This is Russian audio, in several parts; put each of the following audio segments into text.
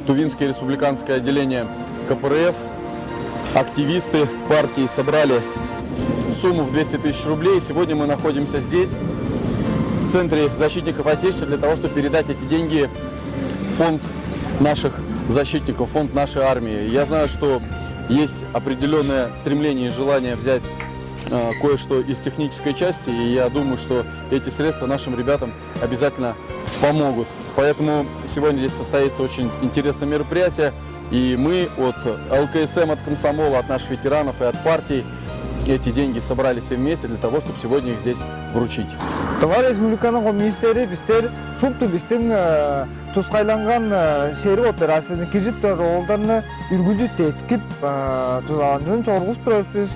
Тувинское республиканское отделение КПРФ, активисты партии собрали сумму в 200 тысяч рублей. Сегодня мы находимся здесь, в Центре защитников Отечества, для того, чтобы передать эти деньги в фонд наших защитников, фонд нашей армии. Я знаю, что есть определенное стремление и желание взять кое-что из технической части, и я думаю, что эти средства нашим ребятам обязательно помогут. Поэтому сегодня здесь состоится очень интересное мероприятие, и мы от ЛКСМ, от комсомола, от наших ветеранов и от партий эти деньги собрали все вместе для того, чтобы сегодня их здесь вручить. Товар республиканың министрлери біздер шукту біздің тускайланган шери операцияны кижип ролдарын үргүлжү теткип тузаландырын чоргус турабыз.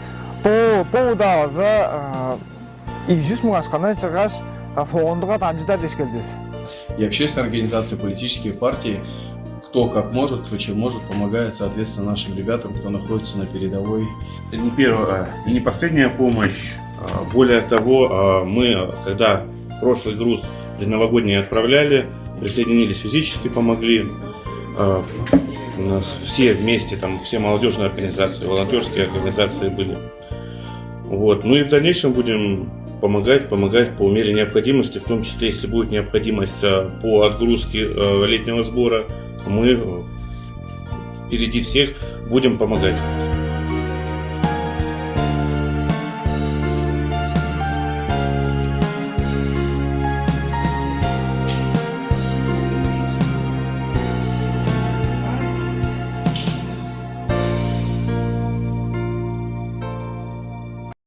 Повода аза 200 мың ашкана чыгаш фондуга тамжыдар дешкелдиз. И общественные организации, политические партии, кто как может, кто чем может, помогает, соответственно, нашим ребятам, кто находится на передовой. Это не первая и не последняя помощь. Более того, мы, когда прошлый груз новогодний отправляли, присоединились физически, помогли. У нас все вместе, там все молодежные организации, волонтерские организации были. Вот. Ну и в дальнейшем будем помогать по мере необходимости, в том числе, если будет необходимость по отгрузке летнего сбора, мы впереди всех будем помогать.